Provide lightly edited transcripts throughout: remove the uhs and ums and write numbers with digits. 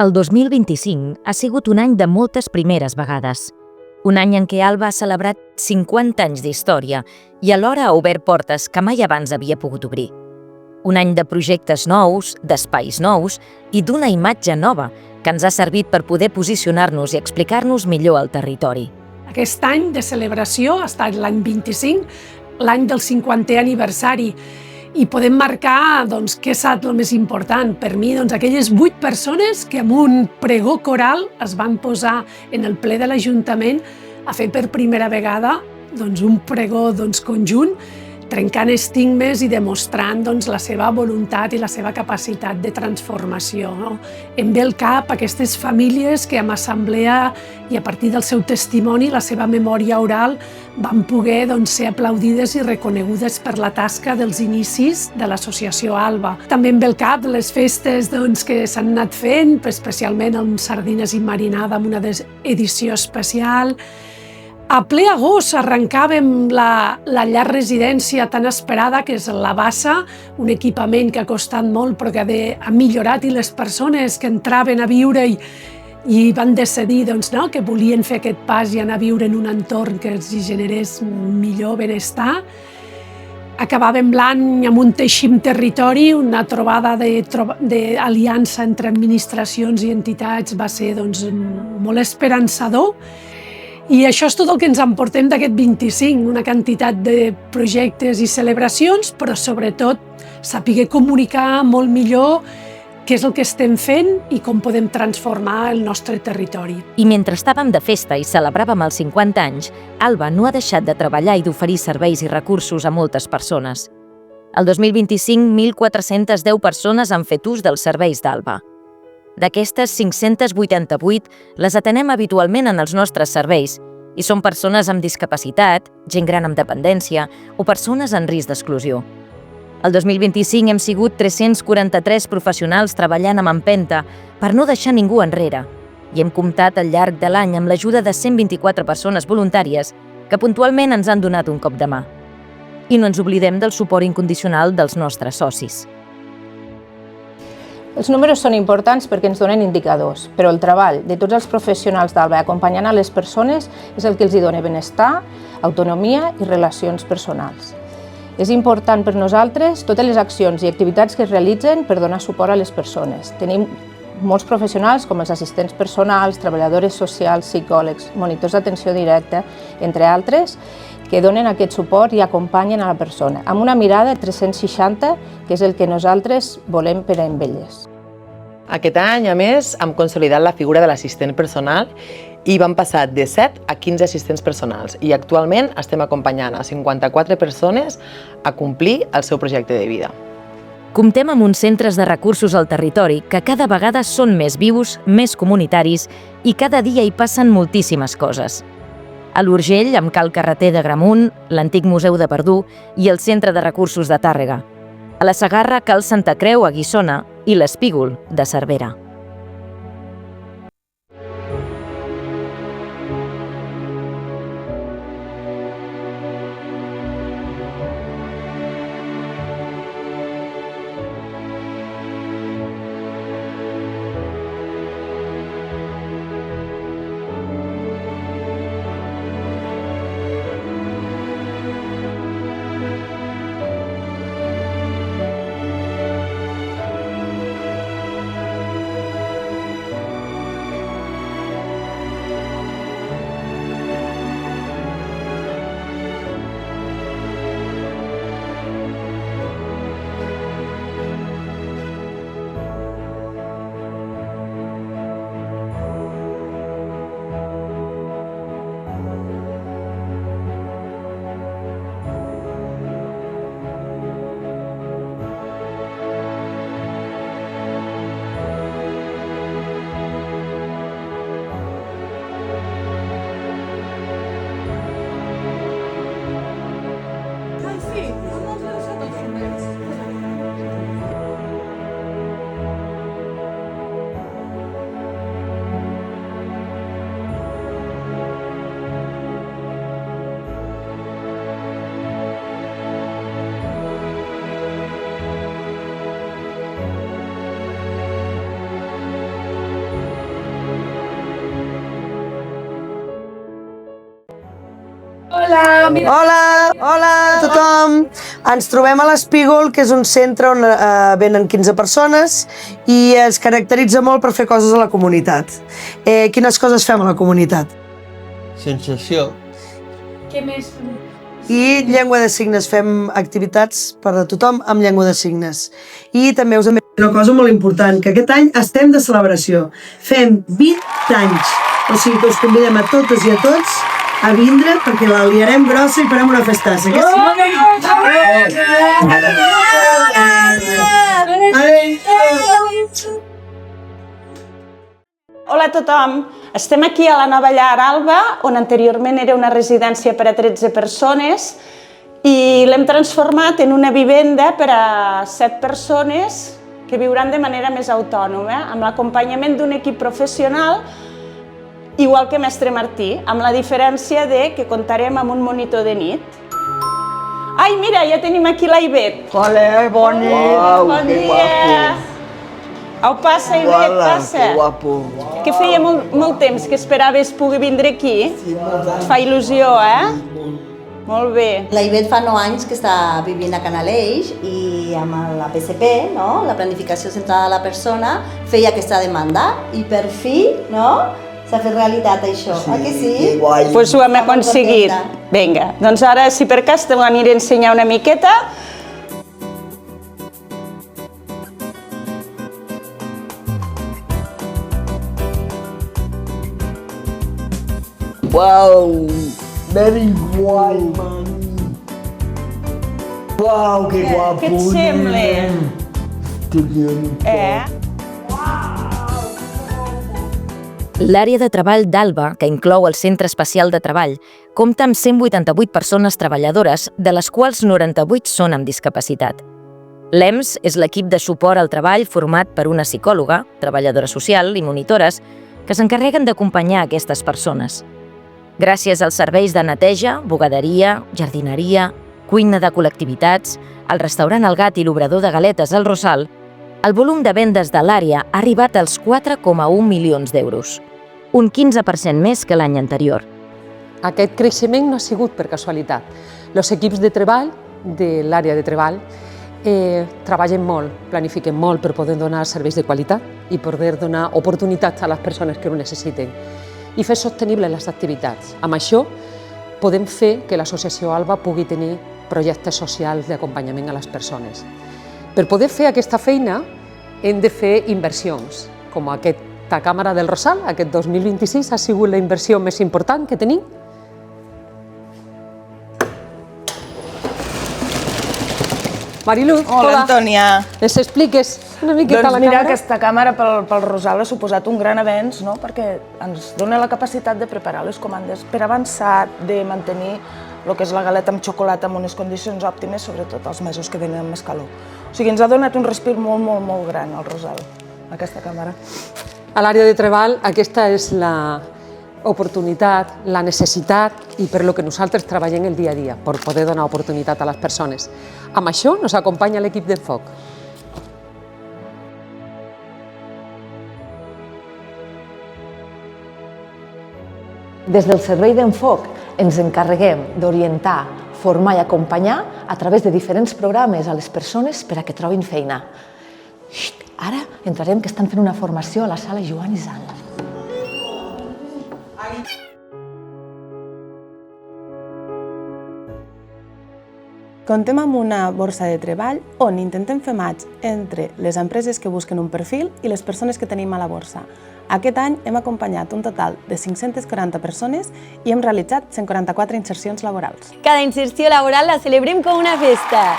El 2025 ha sigut un any de moltes primeres vegades. Un any en què Alba ha celebrat 50 anys d'història i alhora ha obert portes que mai abans havia pogut obrir. Un any de projectes nous, d'espais nous i d'una imatge nova que ens ha servit per poder posicionar-nos i explicar-nos millor el territori. Aquest any de celebració ha estat l'any 25, l'any del 50è aniversari, i podem marcar què ha estat el més important. Per mi, aquelles 8 persones que amb un pregó coral es van posar en el ple de l'Ajuntament a fer per primera vegada un pregó conjunt, trencant estigmes i demostrant la seva voluntat i la seva capacitat de transformació. Em ve al cap aquestes famílies que amb assemblea i a partir del seu testimoni, la seva memòria oral, van poder ser aplaudides i reconegudes per la tasca dels inicis de l'associació Alba. També em ve al cap les festes que s'han anat fent, especialment amb sardines i marinada, amb una edició especial. A ple agost arrencàvem la llar residència tan esperada, que és la Bassa, un equipament que ha costat molt però que ha millorat, i les persones que entraven a viure i van decidir que volien fer aquest pas i anar a viure en un entorn que els generés millor benestar. Acabàvem l'any amb un Teixim Territori, una trobada d'aliança entre administracions i entitats, va ser molt esperançador. I això és tot el que ens emportem d'aquest 25, una quantitat de projectes i celebracions, però sobretot saber comunicar molt millor què és el que estem fent i com podem transformar el nostre territori. I mentre estàvem de festa i celebràvem els 50 anys, Alba no ha deixat de treballar i d'oferir serveis i recursos a moltes persones. El 2025, 1.410 persones han fet ús dels serveis d'Alba. D'aquestes, 588 les atenem habitualment en els nostres serveis i són persones amb discapacitat, gent gran amb dependència o persones en risc d'exclusió. El 2025 hem sigut 343 professionals treballant amb empenta per no deixar ningú enrere i hem comptat al llarg de l'any amb l'ajuda de 124 persones voluntàries que puntualment ens han donat un cop de mà. I no ens oblidem del suport incondicional dels nostres socis. Els números són importants perquè ens donen indicadors, però el treball de tots els professionals d'Alba acompanyant a les persones és el que els dona benestar, autonomia i relacions personals. És important per nosaltres totes les accions i activitats que es realitzen per donar suport a les persones. Tenim molts professionals com els assistents personals, treballadores socials, psicòlegs, monitors d'atenció directa, entre altres, que donen aquest suport i acompanyen a la persona, amb una mirada 360, que és el que nosaltres volem per a elles. Aquest any, a més, hem consolidat la figura de l'assistent personal i vam passar de 7 a 15 assistents personals i actualment estem acompanyant a 54 persones a complir el seu projecte de vida. Comptem amb uns centres de recursos al territori que cada vegada són més vius, més comunitaris i cada dia hi passen moltíssimes coses. A l'Urgell, amb Cal Carreter de Gramunt, l'antic Museu de Verdú i el Centre de Recursos de Tàrrega. A la Segarra, Cal Santa Creu, a Guissona, i l'Espígol, de Cervera. mira. Hola a tothom! Ens trobem a l'Espígol, que és un centre on venen 15 persones i es caracteritza molt per fer coses a la comunitat. Quines coses fem a la comunitat? Sensació. Què més? I llengua de signes, fem activitats per a tothom amb llengua de signes. I també us hem dit una cosa molt important, que aquest any estem de celebració. Fem 20 anys, o sigui que us convidem a totes i a tots a vindre perquè la liarem grossa i farem una festassa. Hola a tothom, estem aquí a la nova llar Alba, on anteriorment era una residència per a 13 persones i l'hem transformat en una vivenda per a 7 persones que viuran de manera més autònoma, amb l'acompanyament d'un equip professional, igual que Mestre Martí, amb la diferència que comptarem amb un monitor de nit. Ai, mira, ja tenim aquí l'Aivet. Hola, bon nit. Bon dia. Au, passa, Aivet, passa. Que guapo. Que feia molt temps que esperaves poder vindre aquí. Et fa il·lusió, Molt bé. La Ivet fa 9 anys que està vivint a Canaleix i amb la PCP, no? La planificació centrada a la persona, feia aquesta demanda i per fi, no? S'ha fet realitat això, que sí? Que guai. Doncs ho hem aconseguit. Vinga, doncs ara, si per cas, te l'aniré a ensenyar una miqueta. Wow, very guai, mami. Wow, que guapo. Què et sembla? Que bien. L'àrea de treball d'Alba, que inclou el Centre Especial de Treball, compta amb 188 persones treballadores, de les quals 98 són amb discapacitat. L'EMS és l'equip de suport al treball format per una psicòloga, treballadora social i monitores que s'encarreguen d'acompanyar aquestes persones. Gràcies als serveis de neteja, bugaderia, jardineria, cuina de col·lectivitats, el restaurant El Gat i l'obrador de galetes El Rosal, el volum de vendes de l'àrea ha arribat als 4,1 milions d'euros, un 15% més que l'any anterior. Aquest creixement no ha sigut per casualitat. Els equips de treball de l'àrea de treball treballen molt, planifiquen molt per poder donar serveis de qualitat i poder donar oportunitats a les persones que ho necessiten i fer sostenibles les activitats. Amb això podem fer que l'Associació Alba pugui tenir projectes socials d'acompanyament a les persones. Per poder fer aquesta feina hem de fer inversions, com aquesta càmera del Rosal. Aquest 2026 ha sigut la inversió més important que tenim. Mariluz, hola, Antònia. Les expliques una miqueta a la Doncs mira, càmera? aquesta càmera pel Rosal ha suposat un gran avenç, no? Perquè ens dona la capacitat de preparar les comandes per avançar, de mantenir el que és la galeta amb xocolata en unes condicions òptimes, sobretot els mesos que venen amb més calor. O sigui, ens ha donat un respir molt, molt, molt gran al Rosal, aquesta càmera. A l'àrea de treball aquesta és l'oportunitat, la necessitat i per lo que nosaltres treballem el dia a dia, per poder donar oportunitat a les persones. Amb això ens acompanya l'equip d'Enfoc. Des del servei d'Enfoc ens encarreguem d'orientar, formar i acompanyar a través de diferents programes a les persones per a que trobin feina. Ara entrarem que estan fent una formació a la sala Joan Isal. Comptem amb una borsa de treball on intentem fer match entre les empreses que busquen un perfil i les persones que tenim a la borsa. Aquest any hem acompanyat un total de 540 persones i hem realitzat 144 insercions laborals. Cada inserció laboral la celebrem com una festa.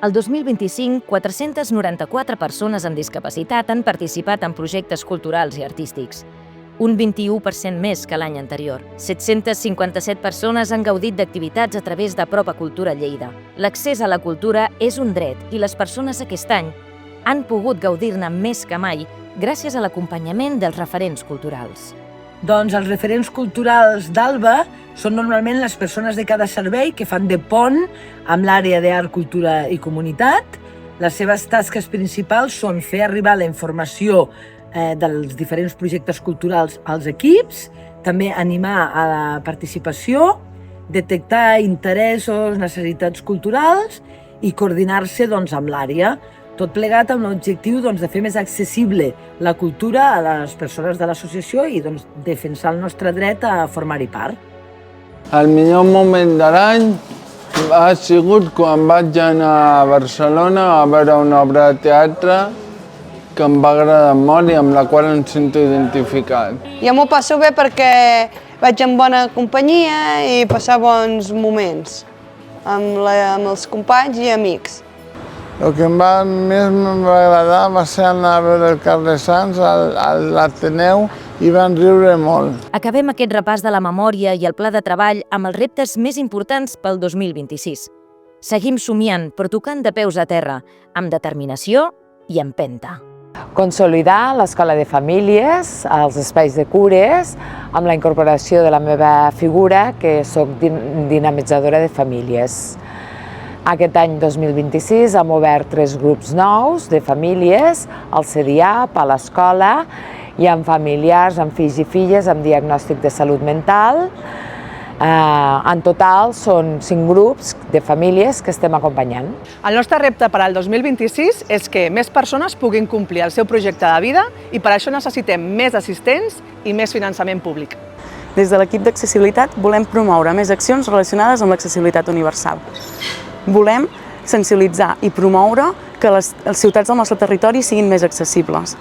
El 2025, 494 persones amb discapacitat han participat en projectes culturals i artístics, un 21% més que l'any anterior. 757 persones han gaudit d'activitats a través de Propa Cultura Lleida. L'accés a la cultura és un dret i les persones aquest any han pogut gaudir-ne més que mai gràcies a l'acompanyament dels referents culturals. Doncs els referents culturals d'Alba són normalment les persones de cada servei que fan de pont amb l'àrea d'art, cultura i comunitat. Les seves tasques principals són fer arribar la informació dels diferents projectes culturals als equips, també animar a la participació detectar interessos, necessitats culturals i coordinar-se amb l'àrea. Tot plegat amb l'objectiu de fer més accessible la cultura a les persones de l'associació i defensar el nostre dret a formar-hi part. El millor moment de l'any ha sigut quan vaig anar a Barcelona a veure una obra de teatre que em va agradar molt i amb la qual em sento identificat. Jo m'ho passo bé perquè vaig en bona companyia i passar bons moments amb els companys i amics. El que més em va agradar va ser anar a veure el Carles Sans a l'Ateneu i van riure molt. Acabem aquest repàs de la memòria i el pla de treball amb els reptes més importants pel 2026. Seguim somiant, però tocant de peus a terra, amb determinació i empenta. Consolidar l'escola de famílies, els espais de cures, amb la incorporació de la meva figura, que soc dinamitzadora de famílies. Aquest any 2026 hem obert 3 grups nous de famílies, al CDIAP, a l'escola, i amb familiars, amb fills i filles, amb diagnòstic de salut mental. En total són 5 grups de famílies que estem acompanyant. El nostre repte per al 2026 és que més persones puguin complir el seu projecte de vida i per això necessitem més assistents i més finançament públic. Des de l'equip d'accessibilitat volem promoure més accions relacionades amb l'accessibilitat universal. Volem sensibilitzar i promoure que les ciutats del nostre territori siguin més accessibles.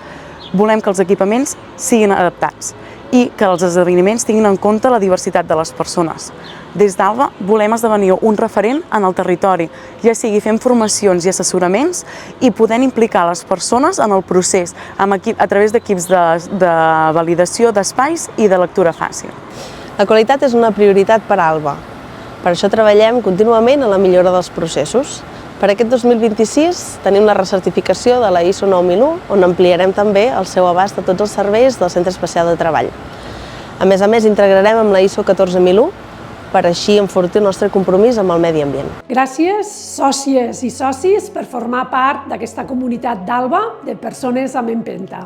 Volem que els equipaments siguin adaptats i que els esdeveniments tinguin en compte la diversitat de les persones. Des d'Alba volem esdevenir un referent en el territori, ja sigui fent formacions i assessoraments i podent implicar les persones en el procés a través d'equips de validació d'espais i de lectura fàcil. La qualitat és una prioritat per a Alba. Per això treballem contínuament en la millora dels processos. Per aquest 2026 tenim la recertificació de la ISO 9001, on ampliarem també el seu abast a tots els serveis del Centre Especial de Treball. A més, integrarem amb la ISO 14001 per així enfortir el nostre compromís amb el medi ambient. Gràcies, sòcies i socis, per formar part d'aquesta comunitat d'Alba de persones amb empenta.